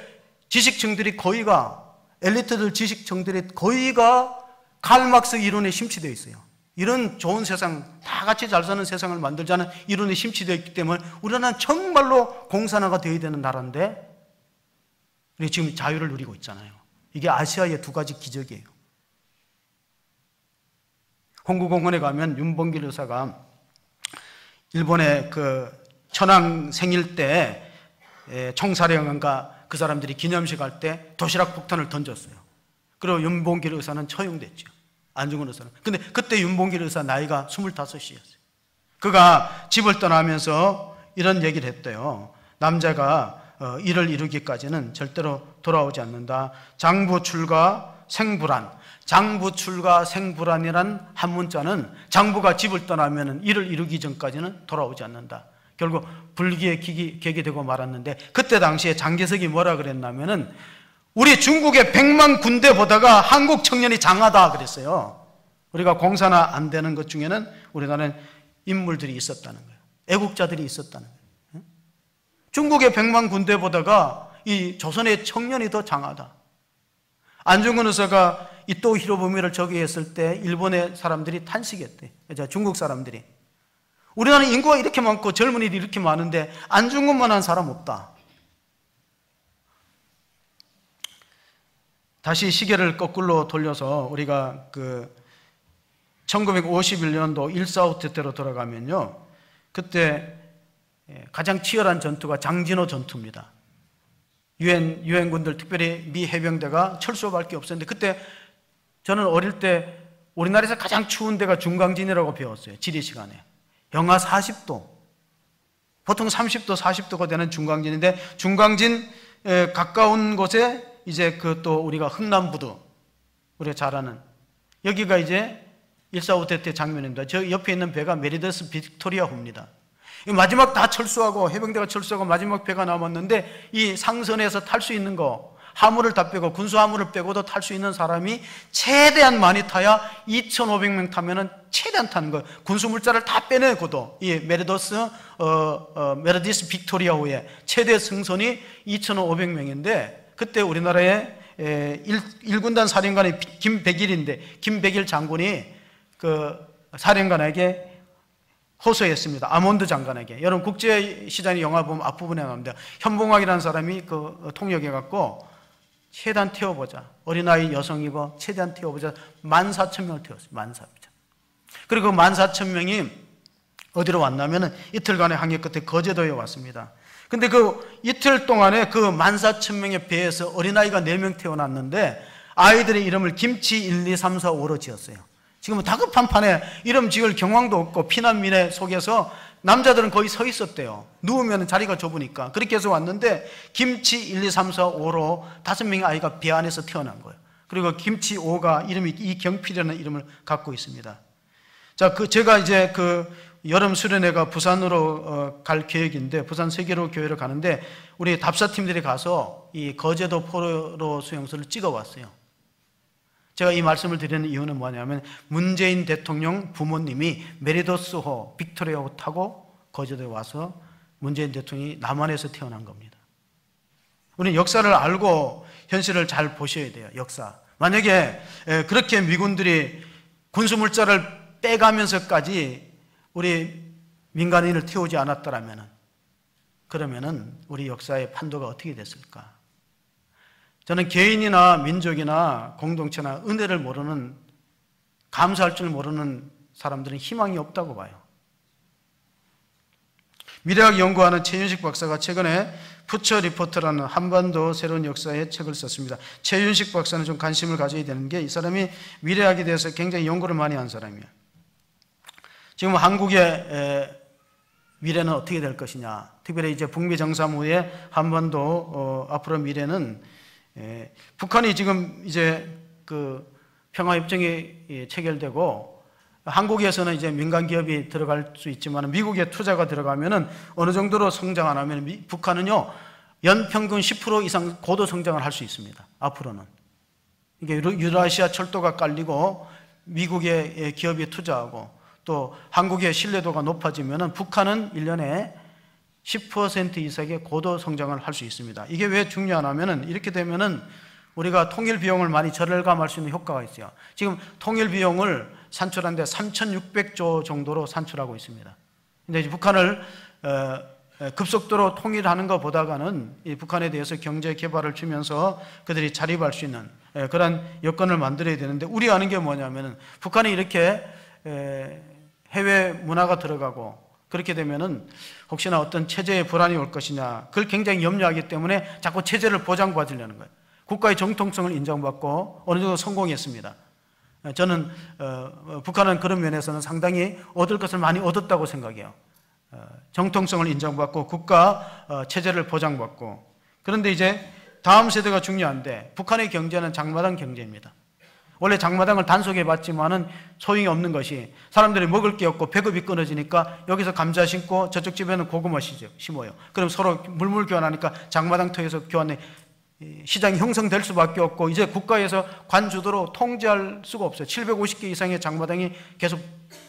지식층들이 거의가, 엘리트들 지식층들이 거의가 칼막스 이론에 심취되어 있어요. 이런 좋은 세상, 다 같이 잘 사는 세상을 만들자는 이론에 심취되어 있기 때문에 우리나라는 정말로 공산화가 되어야 되는 나라인데 우리 지금 자유를 누리고 있잖아요. 이게 아시아의 두 가지 기적이에요. 홍구공원에 가면 윤봉길 의사가 일본의 그 천황 생일 때 총사령관과 그 사람들이 기념식 할 때 도시락 폭탄을 던졌어요. 그리고 윤봉길 의사는 처형됐죠. 안중근 의사는. 근데 그때 윤봉길 의사 나이가 25이었어요. 그가 집을 떠나면서 이런 얘기를 했대요. 남자가 일을 이루기까지는 절대로 돌아오지 않는다. 장부출가 생불안. 장부출가 생불안이란 한 문자는 장부가 집을 떠나면 일을 이루기 전까지는 돌아오지 않는다. 결국 불기의 객이 되고 말았는데, 그때 당시에 장개석이 뭐라 그랬냐면은 우리 중국의 100만 군대보다가 한국 청년이 장하다 그랬어요. 우리가 공산화 안 되는 것 중에는 우리나라는 인물들이 있었다는 거예요. 애국자들이 있었다는 거예요. 중국의 100만 군대보다가 이 조선의 청년이 더 장하다. 안중근 의사가 이토 히로부미를 저기했을 때 일본의 사람들이 탄식했대. 중국 사람들이. 우리나라는 인구가 이렇게 많고 젊은이들이 이렇게 많은데 안중근만한 사람 없다. 다시 시계를 거꾸로 돌려서 우리가 그 1951년도 1.4.5 때로 돌아가면요, 그때 가장 치열한 전투가 장진호 전투입니다. 유엔군들, 특별히 미 해병대가 철수밖에 없었는데, 그때 저는 어릴 때 우리나라에서 가장 추운 데가 중강진이라고 배웠어요. 지리 시간에. 영하 40도, 보통 30도, 40도가 되는 중강진인데, 중강진 가까운 곳에 이제 그 또 우리가 흥남부두, 우리가 잘 아는 여기가 이제 1.4.5 대때 장면입니다. 저 옆에 있는 배가 메리더스 빅토리아호입니다. 마지막 다 철수하고 해병대가 철수하고 마지막 배가 남았는데 이 상선에서 탈 수 있는 거, 화물을 다 빼고 군수 화물을 빼고도 탈 수 있는 사람이 최대한 많이 타야 2,500명 타면은 최대한 타는 거예요. 군수 물자를 다 빼내고도 이 메리디스 빅토리아호의 최대 승선이 2,500명인데 그때 우리나라의 1군단 사령관이 김백일 장군이 그 사령관에게 호소했습니다. 아몬드 장관에게. 여러분 국제시장의 영화 보면 앞부분에 나옵니다. 현봉학이라는 사람이 그 통역해갖고 최대한 태워보자. 어린아이 여성이고 최대한 태워보자. 14,000명을 태웠어요. 14,000명. 그리고 그 14,000명이 어디로 왔냐면 이틀간의 항해 끝에 거제도에 왔습니다. 근데 그 이틀 동안에 그 14,000명의 배에서 어린아이가 4명 태어났는데 아이들의 이름을 김치 1, 2, 3, 4, 5로 지었어요. 지금은 다급한 판에 이름 지을 경황도 없고 피난민의 속에서 남자들은 거의 서 있었대요. 누우면 자리가 좁으니까. 그렇게 해서 왔는데 김치 1, 2, 3, 4, 5로 5명의 아이가 배 안에서 태어난 거예요. 그리고 김치 5가 이름이 이경필이라는 이름을 갖고 있습니다. 자, 제가 이제 여름 수련회가 부산으로 갈 계획인데 부산 세계로 교회를 가는데 우리 답사팀들이 가서 이 거제도 포로 수용소를 찍어왔어요. 제가 이 말씀을 드리는 이유는 뭐냐면 문재인 대통령 부모님이 메리더스호, 빅토리아호 타고 거제도에 와서 문재인 대통령이 남한에서 태어난 겁니다. 우리는 역사를 알고 현실을 잘 보셔야 돼요. 역사. 만약에 그렇게 미군들이 군수물자를 빼가면서까지 우리 민간인을 태우지 않았더라면 그러면은 우리 역사의 판도가 어떻게 됐을까? 저는 개인이나 민족이나 공동체나 은혜를 모르는, 감사할 줄 모르는 사람들은 희망이 없다고 봐요. 미래학 연구하는 최윤식 박사가 최근에 퓨처 리포트라는 한반도 새로운 역사의 책을 썼습니다. 최윤식 박사는 좀 관심을 가져야 되는 게, 이 사람이 미래학에 대해서 굉장히 연구를 많이 한 사람이에요. 지금 한국의 미래는 어떻게 될 것이냐, 특별히 이제 북미 정상 후에 한반도 앞으로 미래는, 북한이 지금 이제 그 평화협정이 체결되고 한국에서는 이제 민간 기업이 들어갈 수 있지만 미국의 투자가 들어가면은 어느 정도로 성장 안 하면 북한은요 연평균 10% 이상 고도 성장을 할 수 있습니다. 앞으로는 이게 유라시아 철도가 깔리고 미국의 기업이 투자하고 또 한국의 신뢰도가 높아지면은 북한은 1년에 10% 이상의 고도 성장을 할 수 있습니다. 이게 왜 중요하냐면은 이렇게 되면은 우리가 통일 비용을 많이 절감할 수 있는 효과가 있어요. 지금 통일 비용을 산출하는데 3,600조 정도로 산출하고 있습니다. 근데 북한을 급속도로 통일하는 것보다는 이 북한에 대해서 경제 개발을 주면서 그들이 자립할 수 있는 그런 여건을 만들어야 되는데, 우리 아는 게 뭐냐면은 북한이 이렇게 해외 문화가 들어가고 그렇게 되면은 혹시나 어떤 체제에 불안이 올 것이냐, 그걸 굉장히 염려하기 때문에 자꾸 체제를 보장받으려는 거예요. 국가의 정통성을 인정받고 어느 정도 성공했습니다. 저는 북한은 그런 면에서는 상당히 얻을 것을 많이 얻었다고 생각해요. 정통성을 인정받고 국가 체제를 보장받고. 그런데 이제 다음 세대가 중요한데, 북한의 경제는 장마당 경제입니다. 원래 장마당을 단속해 봤지만은 소용이 없는 것이, 사람들이 먹을 게 없고 배급이 끊어지니까 여기서 감자 심고 저쪽 집에는 고구마 심어요. 그럼 서로 물물 교환하니까 장마당 터에서 교환해 시장이 형성될 수밖에 없고, 이제 국가에서 관주도로 통제할 수가 없어요. 750개 이상의 장마당이 계속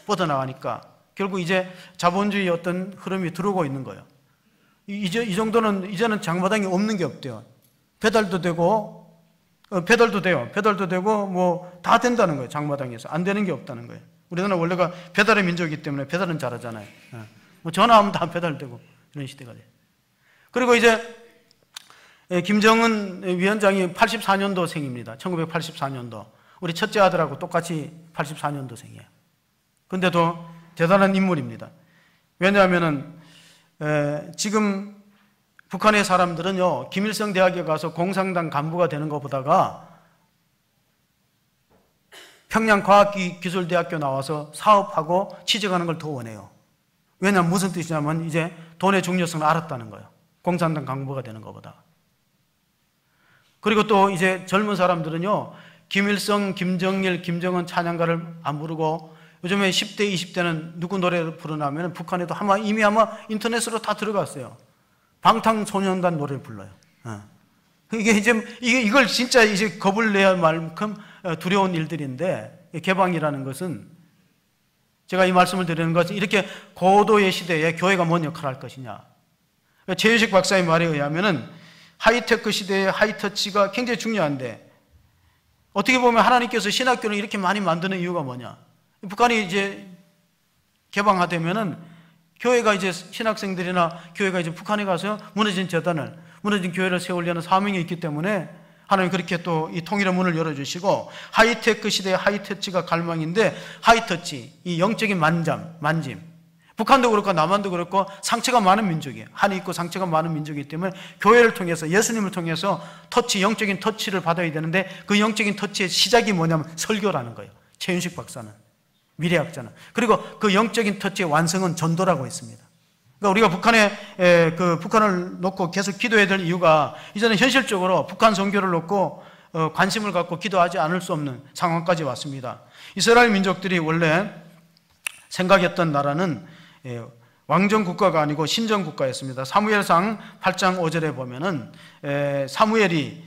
뻗어나가니까 결국 이제 자본주의 어떤 흐름이 들어오고 있는 거예요. 이제 이 정도는 이제는 장마당이 없는 게 없대요. 배달도 되고 뭐 다 된다는 거예요. 장마당에서 안 되는 게 없다는 거예요. 우리나라 원래가 배달의 민족이기 때문에 배달은 잘하잖아요. 뭐 전화하면 다 배달되고 이런 시대가 돼요. 그리고 이제 김정은 위원장이 84년도생입니다. 1984년도. 우리 첫째 아들하고 똑같이 84년도생이에요. 근데도 대단한 인물입니다. 왜냐하면은 지금 북한의 사람들은요, 김일성 대학에 가서 공산당 간부가 되는 것보다가 평양과학기술대학교 나와서 사업하고 취직하는 걸 더 원해요. 왜냐하면 무슨 뜻이냐면 이제 돈의 중요성을 알았다는 거예요. 공산당 간부가 되는 것보다. 그리고 또 이제 젊은 사람들은요, 김일성, 김정일, 김정은 찬양가를 안 부르고, 요즘에 10대, 20대는 누구 노래를 부르냐면 북한에도 이미 인터넷으로 다 들어갔어요. 방탄소년단 노래를 불러요. 이걸 진짜 이제 겁을 내야 할 만큼 두려운 일들인데, 개방이라는 것은, 제가 이 말씀을 드리는 것은 이렇게 고도의 시대에 교회가 뭔 역할을 할 것이냐. 최윤식 박사의 말에 의하면은 하이테크 시대의 하이터치가 굉장히 중요한데, 어떻게 보면 하나님께서 신학교를 이렇게 많이 만드는 이유가 뭐냐. 북한이 이제 개방화되면은 교회가 이제 신학생들이나 교회가 이제 북한에 가서 무너진 재단을, 무너진 교회를 세우려는 사명이 있기 때문에 하나님 그렇게 또 이 통일의 문을 열어주시고, 하이테크 시대의 하이터치가 갈망인데, 하이터치, 이 영적인 만짐. 북한도 그렇고 남한도 그렇고 상처가 많은 민족이에요. 한이 있고 상처가 많은 민족이기 때문에 교회를 통해서, 예수님을 통해서 영적인 터치를 받아야 되는데, 그 영적인 터치의 시작이 뭐냐면 설교라는 거예요. 최윤식 박사는, 미래학자는. 그리고 그 영적인 터치의 완성은 전도라고 했습니다. 그러니까 우리가 북한을 놓고 계속 기도해야 될 이유가, 이제는 현실적으로 북한 선교를 놓고 관심을 갖고 기도하지 않을 수 없는 상황까지 왔습니다. 이스라엘 민족들이 원래 생각했던 나라는 왕정 국가가 아니고 신정 국가였습니다. 사무엘상 8장 5절에 보면은 사무엘이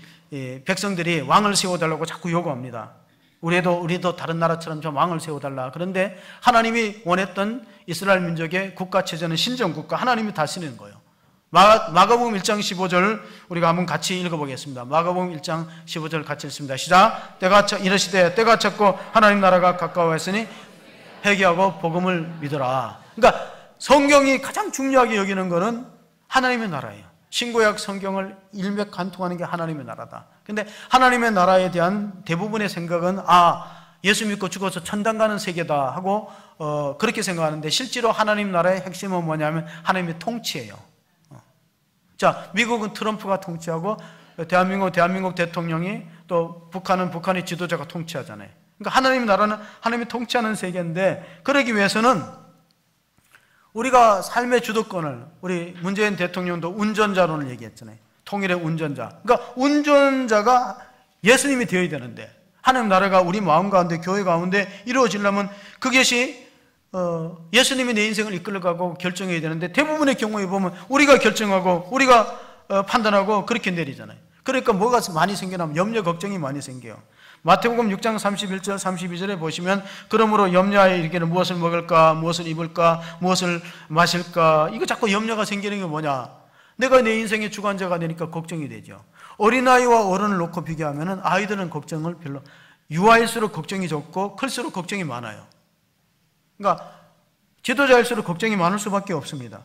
백성들이 왕을 세워달라고 자꾸 요구합니다. 우리도 다른 나라처럼 좀 왕을 세워달라. 그런데 하나님이 원했던 이스라엘 민족의 국가 체제는 신정 국가, 하나님이 다스리는 거예요. 마가복음 1장 15절 우리가 한번 같이 읽어보겠습니다. 마가복음 1장 15절 같이 읽습니다. 시작. 이르시되 때가 찼고 하나님 나라가 가까워했으니 회개하고 복음을 믿어라. 그러니까 성경이 가장 중요하게 여기는 것은 하나님의 나라예요. 신구약 성경을 일맥간통하는 게 하나님의 나라다. 근데 하나님의 나라에 대한 대부분의 생각은 예수 믿고 죽어서 천당 가는 세계다 하고 그렇게 생각하는데, 실제로 하나님 나라의 핵심은 뭐냐면 하나님의 통치예요. 자, 미국은 트럼프가 통치하고 대한민국 대통령이, 또 북한은 북한의 지도자가 통치하잖아요. 그러니까 하나님 나라는 하나님이 통치하는 세계인데, 그러기 위해서는 우리가 삶의 주도권을, 우리 문재인 대통령도 운전자론을 얘기했잖아요. 통일의 운전자. 그러니까 운전자가 예수님이 되어야 되는데, 하나님 나라가 우리 마음 가운데, 교회 가운데 이루어지려면 그것이 예수님이 내 인생을 이끌어가고 결정해야 되는데, 대부분의 경우에 보면 우리가 결정하고 우리가 판단하고 그렇게 내리잖아요. 그러니까 뭐가 많이 생겨나면 염려, 걱정이 많이 생겨요. 마태복음 6장 31절 32절에 보시면, 그러므로 염려하여 이르기를 무엇을 먹을까, 무엇을 입을까, 무엇을 마실까, 이거 자꾸 염려가 생기는 게 뭐냐? 내가 내 인생의 주관자가 되니까 걱정이 되죠. 어린아이와 어른을 놓고 비교하면 아이들은 걱정을 별로, 유아일수록 걱정이 적고 클수록 걱정이 많아요. 그러니까 지도자일수록 걱정이 많을 수밖에 없습니다.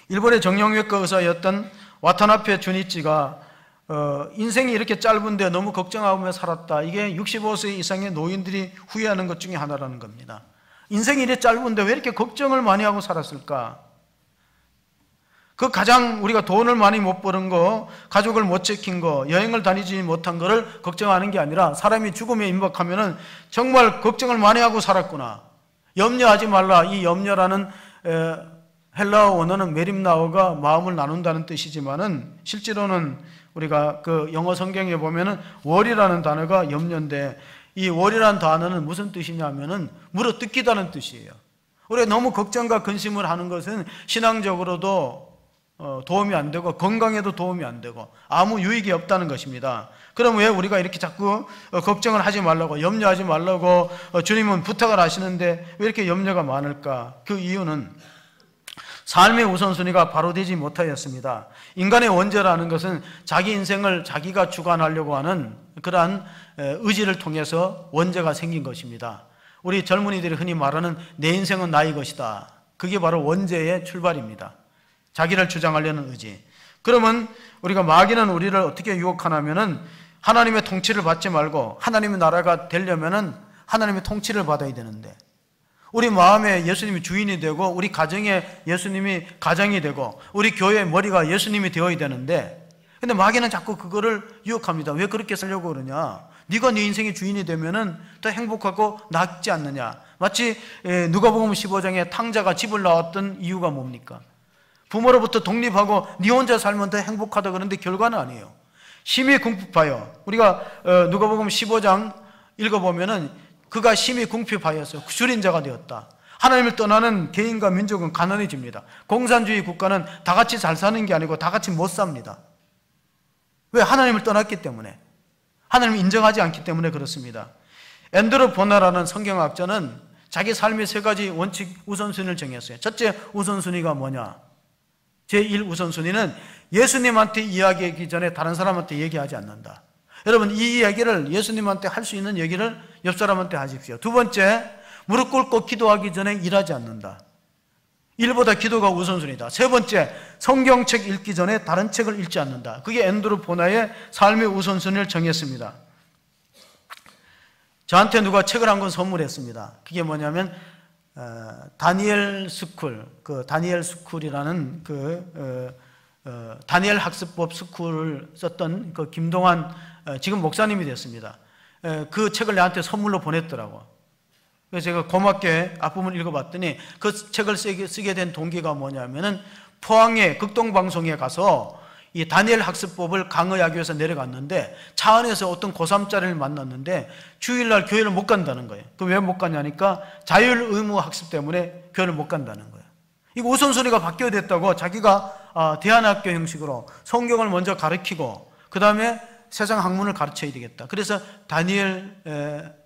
일본의 정형외과 의사였던 와타나베 주니치가 인생이 이렇게 짧은데 너무 걱정하며 살았다. 이게 65세 이상의 노인들이 후회하는 것 중에 하나라는 겁니다. 인생이 이렇게 짧은데 왜 이렇게 걱정을 많이 하고 살았을까? 그 가장 우리가 돈을 많이 못 버는 거, 가족을 못 지킨 거, 여행을 다니지 못한 거를 걱정하는 게 아니라, 사람이 죽음에 임박하면은 정말 걱정을 많이 하고 살았구나. 염려하지 말라. 이 염려라는 헬라어 원어는 메림나오가 마음을 나눈다는 뜻이지만은, 실제로는 우리가 그 영어 성경에 보면은 월이라는 단어가 염려인데, 이 월이라는 단어는 무슨 뜻이냐면은 물어뜯기다는 뜻이에요. 우리가 너무 걱정과 근심을 하는 것은 신앙적으로도 도움이 안 되고 건강에도 도움이 안 되고 아무 유익이 없다는 것입니다. 그럼 왜 우리가 이렇게 자꾸 걱정을 하지 말라고, 염려하지 말라고 주님은 부탁을 하시는데 왜 이렇게 염려가 많을까? 그 이유는 삶의 우선순위가 바로 되지 못하였습니다. 인간의 원죄라는 것은 자기 인생을 자기가 주관하려고 하는 그러한 의지를 통해서 원죄가 생긴 것입니다. 우리 젊은이들이 흔히 말하는 내 인생은 나의 것이다. 그게 바로 원죄의 출발입니다. 자기를 주장하려는 의지. 그러면 우리가 마귀는 우리를 어떻게 유혹하냐면은, 하나님의 통치를 받지 말고 하나님의 나라가 되려면은 하나님의 통치를 받아야 되는데, 우리 마음에 예수님이 주인이 되고 우리 가정에 예수님이 가장이 되고 우리 교회의 머리가 예수님이 되어야 되는데, 근데 마귀는 자꾸 그거를 유혹합니다. 왜 그렇게 살려고 그러냐? 네가 네 인생의 주인이 되면은 더 행복하고 낫지 않느냐? 마치 누가복음 15장에 탕자가 집을 나왔던 이유가 뭡니까? 부모로부터 독립하고 네 혼자 살면 더 행복하다 그러는데 결과는 아니에요. 심히 궁핍하여, 우리가 누가복음 15장 읽어보면은 그가 심히 궁핍하여서 줄인 자가 되었다. 하나님을 떠나는 개인과 민족은 가난해집니다. 공산주의 국가는 다 같이 잘 사는 게 아니고 다 같이 못 삽니다. 왜? 하나님을 떠났기 때문에, 하나님을 인정하지 않기 때문에 그렇습니다. 앤드루 보나라는 성경학자는 자기 삶의 세 가지 원칙 우선순위를 정했어요. 첫째 우선순위가 뭐냐? 제1 우선순위는 예수님한테 이야기하기 전에 다른 사람한테 얘기하지 않는다. 여러분, 이 이야기를 예수님한테 할 수 있는 얘기를 옆 사람한테 하십시오. 두 번째, 무릎 꿇고 기도하기 전에 일하지 않는다. 일보다 기도가 우선순위다. 세 번째, 성경책 읽기 전에 다른 책을 읽지 않는다. 그게 앤드루 보나의 삶의 우선순위를 정했습니다. 저한테 누가 책을 한 권 선물했습니다. 그게 뭐냐면 다니엘 스쿨, 그 다니엘 스쿨이라는 다니엘 학습법 스쿨을 썼던 그 김동환, 지금 목사님이 됐습니다. 그 책을 나한테 선물로 보냈더라고. 그래서 제가 고맙게 앞부분 읽어봤더니 그 책을 쓰게 된 동기가 뭐냐면은 포항의 극동방송에 가서 이 다니엘 학습법을 강의하기 위해서 내려갔는데 차 안에서 어떤 고3짜리를 만났는데 주일날 교회를 못 간다는 거예요. 그 왜 못 가냐니까 자율 의무 학습 때문에 교회를 못 간다는 거예요. 이거 우선순위가 바뀌어야 됐다고, 자기가 대안학교 형식으로 성경을 먼저 가르치고 그 다음에 세상 학문을 가르쳐야 되겠다. 그래서 다니엘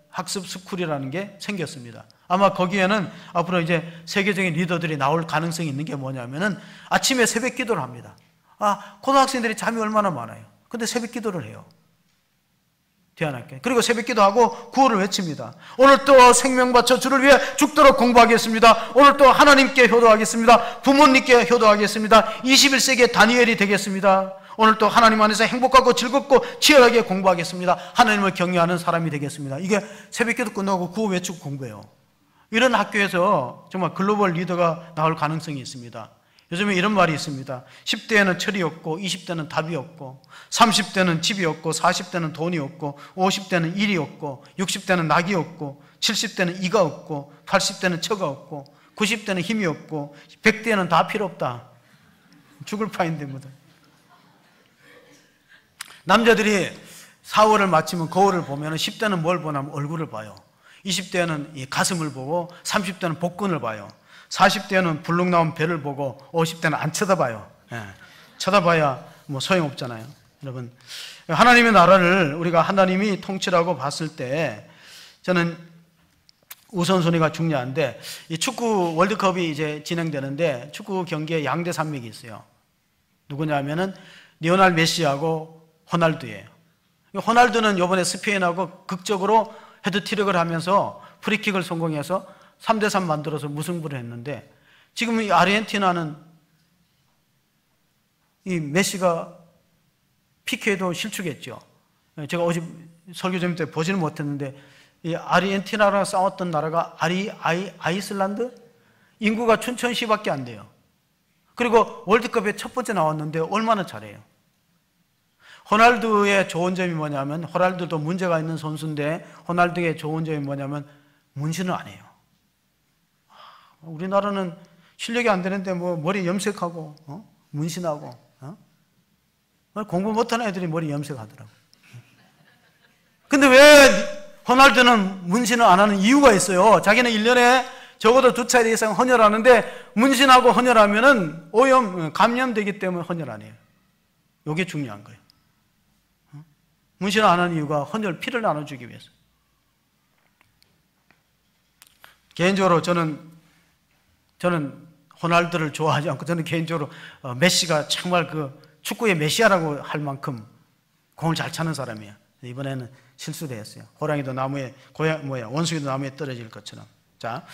학습 스쿨이라는 게 생겼습니다. 아마 거기에는 앞으로 이제 세계적인 리더들이 나올 가능성이 있는 게 뭐냐면은 아침에 새벽 기도를 합니다. 고등학생들이 잠이 얼마나 많아요. 근데 새벽 기도를 해요. 대안할게. 그리고 새벽기도 하고 구호를 외칩니다. 오늘 또 생명 바쳐 주를 위해 죽도록 공부하겠습니다. 오늘 또 하나님께 효도하겠습니다. 부모님께 효도하겠습니다. 21세기의 다니엘이 되겠습니다. 오늘 또 하나님 안에서 행복하고 즐겁고 치열하게 공부하겠습니다. 하나님을 경외하는 사람이 되겠습니다. 이게 새벽기도 끝나고 구호 외치고 공부해요. 이런 학교에서 정말 글로벌 리더가 나올 가능성이 있습니다. 요즘에 이런 말이 있습니다. 10대에는 철이 없고 20대는 답이 없고 30대는 집이 없고 40대는 돈이 없고 50대는 일이 없고 60대는 낙이 없고 70대는 이가 없고 80대는 처가 없고 90대는 힘이 없고 100대는 다 필요 없다. 죽을 파인데 뭐다. 남자들이 4월을 마치면 거울을 보면 10대는 뭘 보냐면 얼굴을 봐요. 20대는 이 가슴을 보고 30대는 복근을 봐요. 40대는 불룩 나온 배를 보고 50대는 안 쳐다봐요. 예. 쳐다봐야 뭐 소용없잖아요. 여러분, 하나님의 나라를 우리가 하나님이 통치라고 봤을 때 저는 우선순위가 중요한데, 이 축구 월드컵이 이제 진행되는데 축구 경기에 양대 산맥이 있어요. 누구냐면은 리오넬 메시하고 호날두예요. 호날두는 이번에 스페인하고 극적으로 헤드트릭을 하면서 프리킥을 성공해서 3대3 만들어서 무승부를 했는데, 지금 이 아르헨티나는 이 메시가 PK도 실축했죠. 제가 어제 설교 때 보지는 못했는데, 이 아르헨티나랑 싸웠던 나라가 아이슬란드? 인구가 1,000씩밖에 안 돼요. 그리고 월드컵에 첫 번째 나왔는데 얼마나 잘해요. 호날두의 좋은 점이 뭐냐면, 호날두도 문제가 있는 선수인데 호날두의 좋은 점이 뭐냐면 문신을 안 해요. 우리나라는 실력이 안 되는데 뭐 머리 염색하고 문신하고 공부 못하는 애들이 머리 염색하더라고. 근데 왜 호날두는 문신을 안 하는 이유가 있어요. 자기는 1년에 적어도 2차례 이상 헌혈하는데 문신하고 헌혈하면은 오염, 감염되기 때문에 헌혈 안 해요. 이게 중요한 거예요. 문신을 안 하는 이유가 헌혈, 피를 나눠주기 위해서. 개인적으로 저는 호날두를 좋아하지 않고, 저는 개인적으로 메시가 정말 그 축구의 메시아라고 할 만큼 공을 잘 차는 사람이에요. 이번에는 실수를 했어요. 호랑이도 나무에, 원숭이도 나무에 떨어질 것처럼. 자,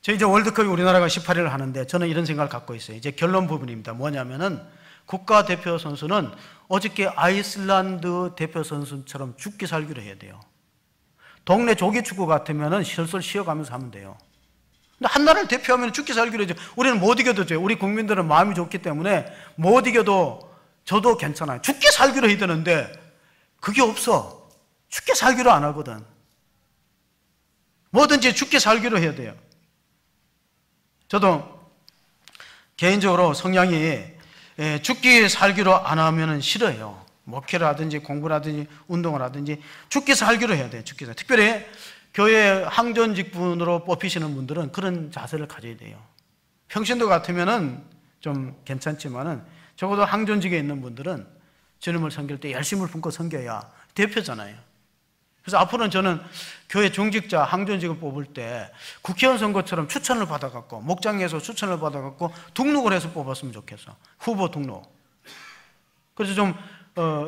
저희 이제 월드컵이 우리나라가 18일을 하는데 저는 이런 생각을 갖고 있어요. 이제 결론 부분입니다. 뭐냐면은 국가대표 선수는 어저께 아이슬란드 대표 선수처럼 죽기 살기로 해야 돼요. 동네 조기축구 같으면은 슬슬 쉬어가면서 하면 돼요. 근데 한 나라를 대표하면 죽기 살기로 해야죠. 우리는 못 이겨도 돼요. 우리 국민들은 마음이 좋기 때문에 못 이겨도 저도 괜찮아요. 죽기 살기로 해야 되는데 그게 없어. 죽기 살기로 안 하거든. 뭐든지 죽기 살기로 해야 돼요. 저도 개인적으로 성향이 죽기 살기로 안 하면 싫어요. 목회를 하든지 공부를 하든지 운동을 하든지 죽기 살기로 해야 돼요. 죽기 살기. 특별히 교회 항전 직분으로 뽑히시는 분들은 그런 자세를 가져야 돼요. 평신도 같으면은 좀 괜찮지만은 적어도 항전직에 있는 분들은 주님을 섬길 때 열심을 품고 섬겨야 대표잖아요. 그래서 앞으로는 저는 교회 중직자 항전직을 뽑을 때 국회의원 선거처럼 추천을 받아갖고, 목장에서 추천을 받아갖고 등록을 해서 뽑았으면 좋겠어. 후보 등록. 그래서 좀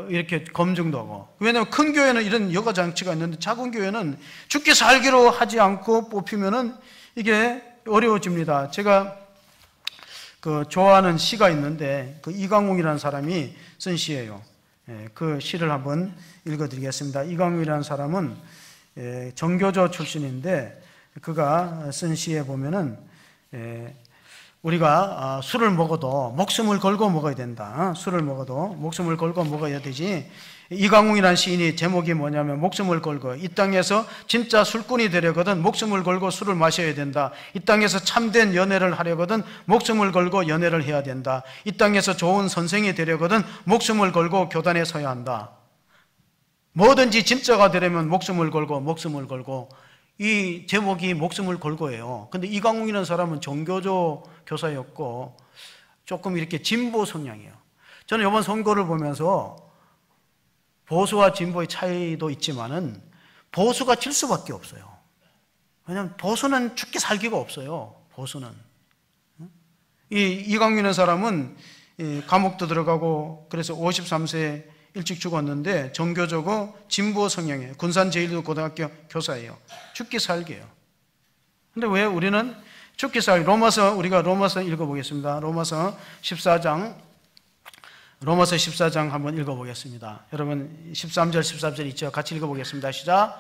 이렇게 검증도 하고. 왜냐하면 큰 교회는 이런 여가 장치가 있는데 작은 교회는 죽기 살기로 하지 않고 뽑히면은 이게 어려워집니다. 제가 그 좋아하는 시가 있는데 그 이강웅이라는 사람이 쓴 시예요. 그 시를 한번 읽어드리겠습니다. 이강웅이라는 사람은 정교조 출신인데 그가 쓴 시에 보면은 우리가 술을 먹어도 목숨을 걸고 먹어야 된다. 술을 먹어도 목숨을 걸고 먹어야 되지. 이강웅이라는 시인이 제목이 뭐냐면 목숨을 걸고, 이 땅에서 진짜 술꾼이 되려거든 목숨을 걸고 술을 마셔야 된다. 이 땅에서 참된 연애를 하려거든 목숨을 걸고 연애를 해야 된다. 이 땅에서 좋은 선생이 되려거든 목숨을 걸고 교단에 서야 한다. 뭐든지 진짜가 되려면 목숨을 걸고. 이 제목이 목숨을 걸고예요. 근데 이강웅이라는 사람은 정교조 교사였고 조금 이렇게 진보 성향이에요. 저는 이번 선거를 보면서 보수와 진보의 차이도 있지만은 보수가 질 수밖에 없어요. 왜냐하면 보수는 죽기 살기가 없어요. 보수는. 이강윤의 사람은 감옥도 들어가고 그래서 53세 일찍 죽었는데 정교조고 진보 성향이에요. 군산 제1고등학교 교사예요. 죽기 살기예요. 근데 왜 우리는 죽기 살기, 우리가 로마서 읽어보겠습니다. 로마서 14장 한번 읽어보겠습니다. 여러분 13절 14절 있죠? 같이 읽어보겠습니다. 시작.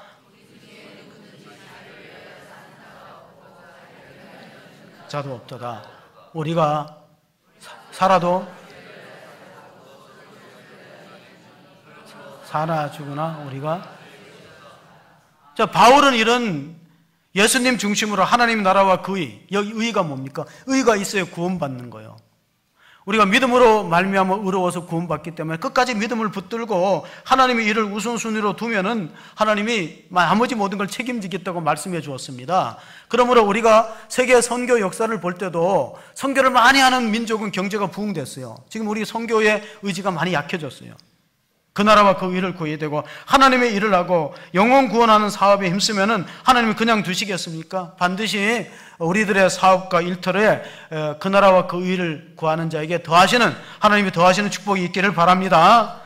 자도 없도다. 우리가 살아도 살아 죽으나 우리가. 자, 바울은 이런 예수님 중심으로 하나님 나라와 그 여기 의가 뭡니까? 의가 있어야 구원받는 거예요. 우리가 믿음으로 말미암아 의로워서 구원받기 때문에 끝까지 믿음을 붙들고 하나님의 일을 우선순위로 두면은 하나님이 나머지 모든 걸 책임지겠다고 말씀해 주었습니다. 그러므로 우리가 세계 선교 역사를 볼 때도 선교를 많이 하는 민족은 경제가 부흥됐어요. 지금 우리 선교의 의지가 많이 약해졌어요. 그 나라와 그 일을 구해야 되고 하나님의 일을 하고 영혼 구원하는 사업에 힘쓰면은 하나님이 그냥 두시겠습니까? 반드시 우리들의 사업과 일터에 그 나라와 그 일을 구하는 자에게 하나님이 더하시는 축복이 있기를 바랍니다.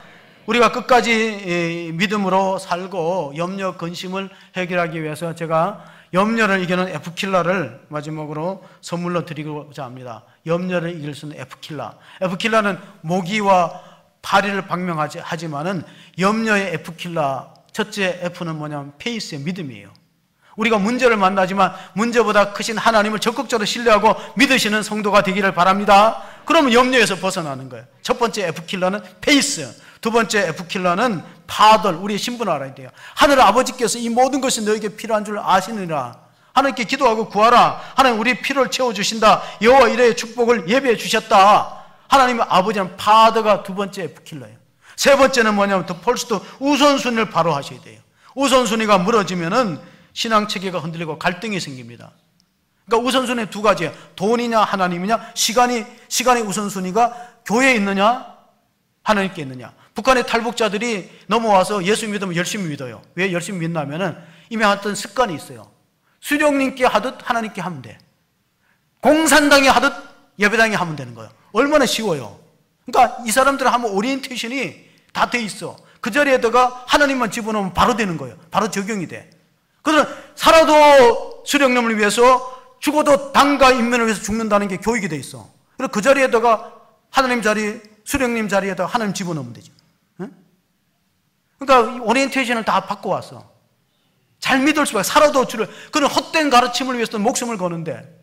우리가 끝까지 믿음으로 살고 염려, 근심을 해결하기 위해서 제가 염려를 이기는 F킬러를 마지막으로 선물로 드리고자 합니다. 염려를 이길 수 있는 F킬러. F킬러는 모기와 파리를 박명하지만은 염려의 F킬러, 첫째 F는 뭐냐면 페이스의 믿음이에요. 우리가 문제를 만나지만 문제보다 크신 하나님을 적극적으로 신뢰하고 믿으시는 성도가 되기를 바랍니다. 그러면 염려에서 벗어나는 거예요. 첫 번째 F킬러는 페이스, 두 번째 F킬러는 파들, 우리의 신분을 알아야 돼요. 하늘 아버지께서 이 모든 것이 너에게 필요한 줄 아시느니라. 하나님께 기도하고 구하라. 하나님 우리 필요를 채워주신다. 여호와 이레의 축복을 예비해 주셨다. 하나님의 아버지는 파더가 두 번째 F킬러예요. 세 번째는 뭐냐면 더 폴스도 우선순위를 바로 하셔야 돼요. 우선순위가 무너지면은 신앙 체계가 흔들리고 갈등이 생깁니다. 그러니까 우선순위 두 가지예요. 돈이냐 하나님이냐, 시간이 우선순위가 교회에 있느냐 하나님께 있느냐. 북한의 탈북자들이 넘어와서 예수 믿으면 열심히 믿어요. 왜 열심히 믿냐면은 이미 어떤 습관이 있어요. 수령님께 하듯 하나님께 하면 돼. 공산당이 하듯 예배당이 하면 되는 거예요. 얼마나 쉬워요. 그러니까 이 사람들은 하면 오리엔테이션이 다 돼 있어. 그 자리에다가 하나님만 집어넣으면 바로 되는 거예요. 바로 적용이 돼. 그래서 살아도 수령님을 위해서 죽어도 당과 인민을 위해서 죽는다는 게 교육이 돼 있어. 그래서 그 자리에다가 하나님 자리, 수령님 자리에다가 하나님 집어넣으면 되죠. 응? 그러니까 오리엔테이션을 다 바꿔왔어. 잘 믿을 수밖에. 살아도 그런 헛된 가르침을 위해서 목숨을 거는데,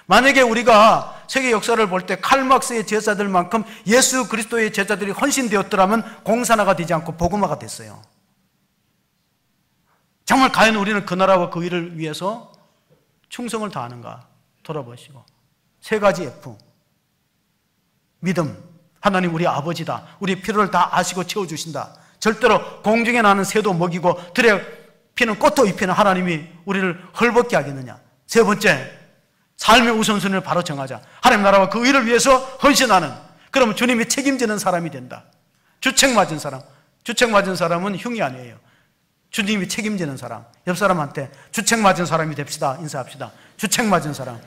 만약에 우리가 세계 역사를 볼 때 칼막스의 제자들만큼 예수 그리스도의 제자들이 헌신되었더라면 공산화가 되지 않고 복음화가 됐어요. 정말 과연 우리는 그 나라와 그 일을 위해서 충성을 다하는가 돌아보시고. 세 가지 F. 믿음. 하나님 우리 아버지다. 우리 필요를 다 아시고 채워주신다. 절대로 공중에 나는 새도 먹이고 들에 피는 꽃도 입히는 하나님이 우리를 헐벗게 하겠느냐. 세 번째, 삶의 우선순위를 바로 정하자. 하나님 나라와 그 일을 위해서 헌신하는, 그러면 주님이 책임지는 사람이 된다. 주책 맞은 사람은 흉이 아니에요. 주님이 책임지는 사람. 옆 사람한테 주책 맞은 사람이 됩시다. 인사합시다. 주책 맞은 사람.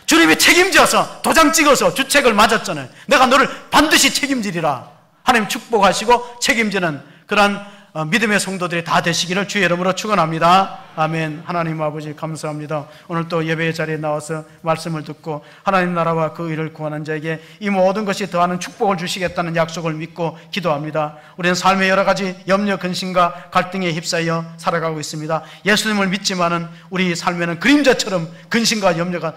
주님이 책임져서 도장 찍어서 주책을 맞았잖아요. 내가 너를 반드시 책임지리라. 하나님 축복하시고 책임지는 그러한 믿음의 성도들이 다 되시기를 주의 이름으로 축원합니다. 아멘. 하나님 아버지 감사합니다. 오늘 또 예배의 자리에 나와서 말씀을 듣고 하나님 나라와 그 일을 구하는 자에게 이 모든 것이 더하는 축복을 주시겠다는 약속을 믿고 기도합니다. 우리는 삶의 여러 가지 염려, 근심과 갈등에 휩싸여 살아가고 있습니다. 예수님을 믿지만은 우리 삶에는 그림자처럼 근심과 염려가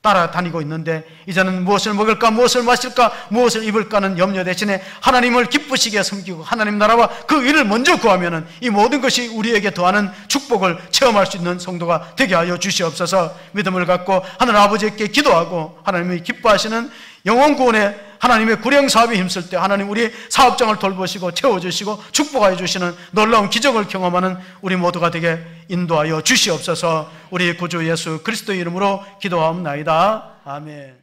따라다니고 있는데, 이제는 무엇을 먹을까, 무엇을 마실까, 무엇을 입을까는 염려 대신에 하나님을 기쁘시게 섬기고 하나님 나라와 그 일을 먼저 구하면은 이 모든 것이 우리에게 더하는 축복을 체험할 수 있는 성도가 되게 하여 주시옵소서. 믿음을 갖고 하늘 아버지께 기도하고 하나님이 기뻐하시는 영혼 구원에 하나님의 구령 사업에 힘쓸 때 하나님 우리 사업장을 돌보시고 채워주시고 축복하여 주시는 놀라운 기적을 경험하는 우리 모두가 되게 인도하여 주시옵소서. 우리 구주 예수 그리스도의 이름으로 기도하옵나이다. 아멘.